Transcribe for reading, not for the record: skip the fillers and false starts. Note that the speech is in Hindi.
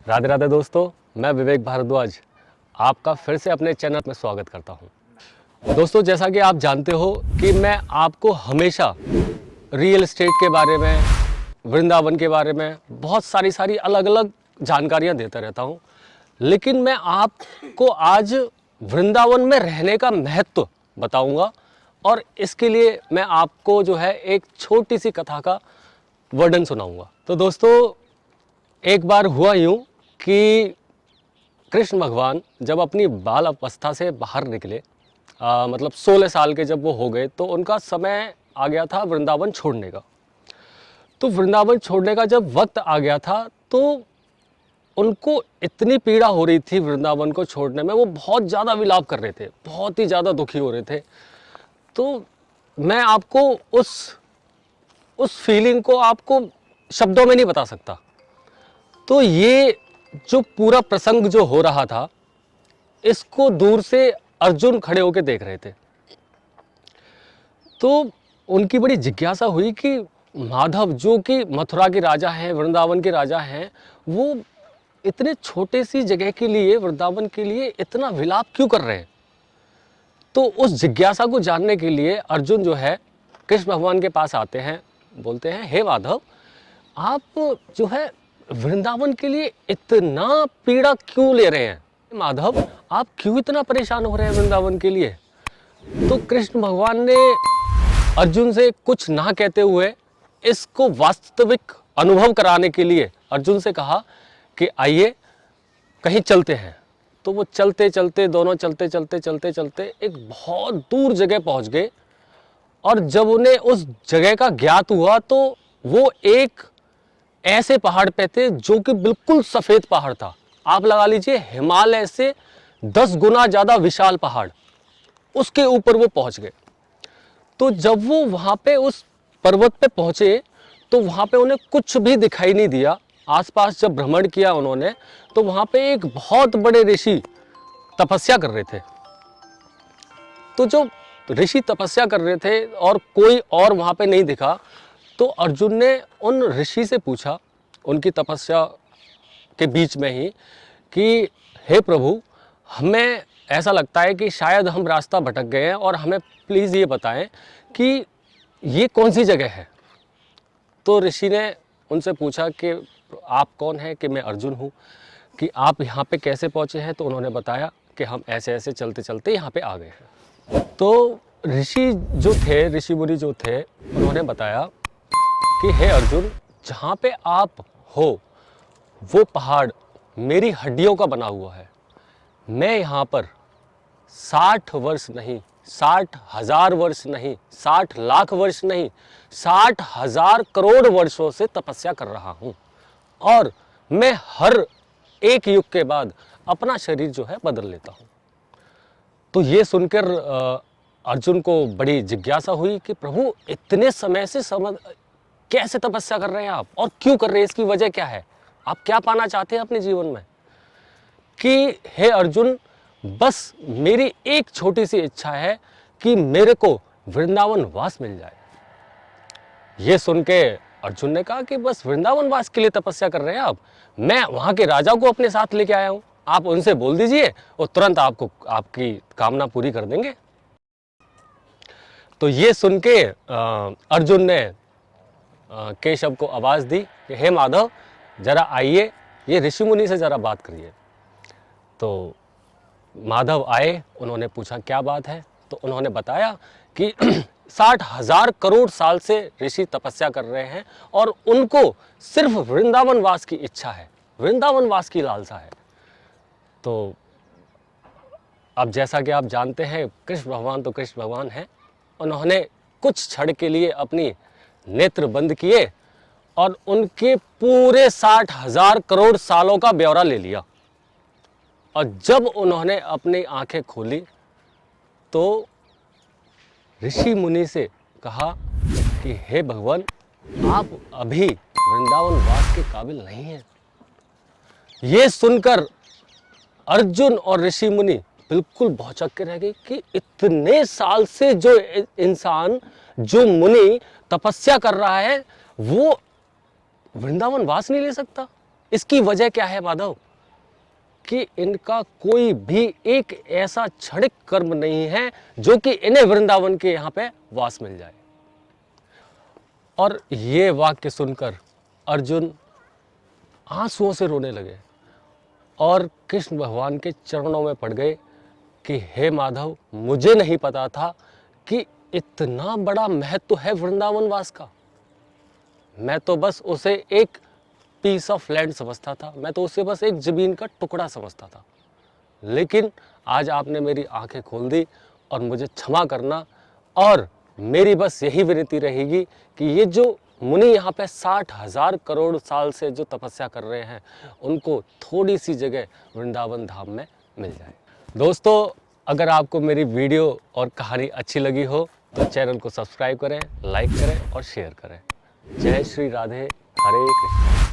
राधे राधे दोस्तों, मैं विवेक भारद्वाज आपका फिर से अपने चैनल में स्वागत करता हूं। दोस्तों, जैसा कि आप जानते हो कि मैं आपको हमेशा रियल एस्टेट के बारे में, वृंदावन के बारे में बहुत सारी अलग अलग जानकारियां देता रहता हूं। लेकिन मैं आपको आज वृंदावन में रहने का महत्व बताऊंगा और इसके लिए मैं आपको जो है एक छोटी सी कथा का वर्णन सुनाऊंगा। तो दोस्तों, एक बार हुआ यूं कि कृष्ण भगवान जब अपनी बाल अवस्था से बाहर निकले, मतलब 16 साल के जब वो हो गए, तो उनका समय आ गया था वृंदावन छोड़ने का। तो वृंदावन छोड़ने का जब वक्त आ गया था तो उनको इतनी पीड़ा हो रही थी वृंदावन को छोड़ने में, वो बहुत ज़्यादा विलाप कर रहे थे, बहुत ही ज़्यादा दुखी हो रहे थे। तो मैं आपको उस फीलिंग को आपको शब्दों में नहीं बता सकता। तो ये जो पूरा प्रसंग जो हो रहा था, इसको दूर से अर्जुन खड़े होकर देख रहे थे। तो उनकी बड़ी जिज्ञासा हुई कि माधव, जो कि मथुरा के राजा हैं, वृंदावन के राजा हैं, वो इतने छोटे सी जगह के लिए, वृंदावन के लिए इतना विलाप क्यों कर रहे हैं। तो उस जिज्ञासा को जानने के लिए अर्जुन जो है कृष्ण भगवान के पास आते हैं, बोलते हैं, हे माधव, आप जो है वृंदावन के लिए इतना पीड़ा क्यों ले रहे हैं। माधव, आप क्यों इतना परेशान हो रहे हैं वृंदावन के लिए। तो कृष्ण भगवान ने अर्जुन से कुछ ना कहते हुए इसको वास्तविक अनुभव कराने के लिए अर्जुन से कहा कि आइए कहीं चलते हैं। तो वो चलते चलते, दोनों चलते चलते चलते चलते एक बहुत दूर जगह पहुंच गए। और जब उन्हें उस जगह का ज्ञात हुआ तो वो एक ऐसे पहाड़ पे थे जो कि बिल्कुल सफेद पहाड़ था। आप लगा लीजिए हिमालय से 10 गुना ज्यादा विशाल पहाड़, उसके ऊपर वो पहुंच गए। तो जब वो वहां पे उस पर्वत पे पहुंचे तो वहां पे उन्हें कुछ भी दिखाई नहीं दिया। आसपास जब भ्रमण किया उन्होंने तो वहां पे एक बहुत बड़े ऋषि तपस्या कर रहे थे। तो जो ऋषि तपस्या कर रहे थे और कोई और वहां पे नहीं दिखा, तो अर्जुन ने उन ऋषि से पूछा, उनकी तपस्या के बीच में ही, कि हे प्रभु, हमें ऐसा लगता है कि शायद हम रास्ता भटक गए हैं और हमें प्लीज़ ये बताएं कि ये कौन सी जगह है। तो ऋषि ने उनसे पूछा कि आप कौन हैं। कि मैं अर्जुन हूँ। कि आप यहाँ पे कैसे पहुँचे हैं। तो उन्होंने बताया कि हम ऐसे ऐसे चलते चलते यहाँ पे आ गए हैं। तो ऋषि जो थे, ऋषि मुनि जो थे, उन्होंने बताया कि हे अर्जुन, जहाँ पे आप हो वो पहाड़ मेरी हड्डियों का बना हुआ है। मैं यहाँ पर 60 वर्ष नहीं, 60,000 वर्ष नहीं, 60 लाख वर्ष नहीं, 60,000 करोड़ वर्षों से तपस्या कर रहा हूँ। और मैं हर एक युग के बाद अपना शरीर जो है बदल लेता हूँ। तो ये सुनकर अर्जुन को बड़ी जिज्ञासा हुई कि प्रभु, इतने समय से कैसे तपस्या कर रहे हैं आप, और क्यों कर रहे हैं, इसकी वजह क्या है, आप क्या पाना चाहते हैं अपने जीवन में। कि हे अर्जुन, बस मेरी एक छोटी सी इच्छा है कि मेरे को वृंदावन वास मिल जाए। ये सुन के अर्जुन ने कहा कि बस वृंदावन वास के लिए तपस्या कर रहे हैं आप। मैं वहां के राजा को अपने साथ लेके आया हूं, आप उनसे बोल दीजिए, वो तुरंत आपको आपकी कामना पूरी कर देंगे। तो ये सुन के अर्जुन ने केशव को आवाज दी कि हे माधव, जरा आइए, ये ऋषि मुनि से जरा बात करिए। तो माधव आए, उन्होंने पूछा क्या बात है। तो उन्होंने बताया कि 60,000 करोड़ साल से ऋषि तपस्या कर रहे हैं और उनको सिर्फ वृंदावन वास की इच्छा है, वृंदावन वास की लालसा है। तो अब जैसा कि आप जानते हैं, कृष्ण भगवान तो कृष्ण भगवान हैं। उन्होंने कुछ क्षण के लिए अपनी नेत्र बंद किए और उनके पूरे 60,000 करोड़ सालों का ब्यौरा ले लिया। और जब उन्होंने अपनी आंखें खोली तो ऋषि मुनि से कहा कि हे भगवान, आप अभी वृंदावन वास के काबिल नहीं हैं। ये सुनकर अर्जुन और ऋषि मुनि बिल्कुल भौचक्के के रह गए कि इतने साल से जो इंसान, जो मुनि तपस्या कर रहा है, वो वृंदावन वास नहीं ले सकता। इसकी वजह क्या है माधव? कि इनका कोई भी एक ऐसा क्षणिक कर्म नहीं है जो कि इन्हें वृंदावन के यहाँ पे वास मिल जाए। और ये वाक्य सुनकर अर्जुन आंसुओं से रोने लगे और कृष्ण भगवान के चरणों में पड़ गए कि हे माधव, मुझे नहीं पता था कि इतना बड़ा महत्व है वृंदावन वास का। मैं तो बस उसे एक पीस ऑफ लैंड समझता था, मैं तो उसे बस एक जमीन का टुकड़ा समझता था। लेकिन आज आपने मेरी आंखें खोल दी और मुझे क्षमा करना। और मेरी बस यही विनती रहेगी कि ये जो मुनि यहाँ पे 60,000 करोड़ साल से जो तपस्या कर रहे हैं, उनको थोड़ी सी जगह वृंदावन धाम में मिल जाए। दोस्तों, अगर आपको मेरी वीडियो और कहानी अच्छी लगी हो तो चैनल को सब्सक्राइब करें, लाइक करें और शेयर करें। जय श्री राधे, हरे कृष्ण।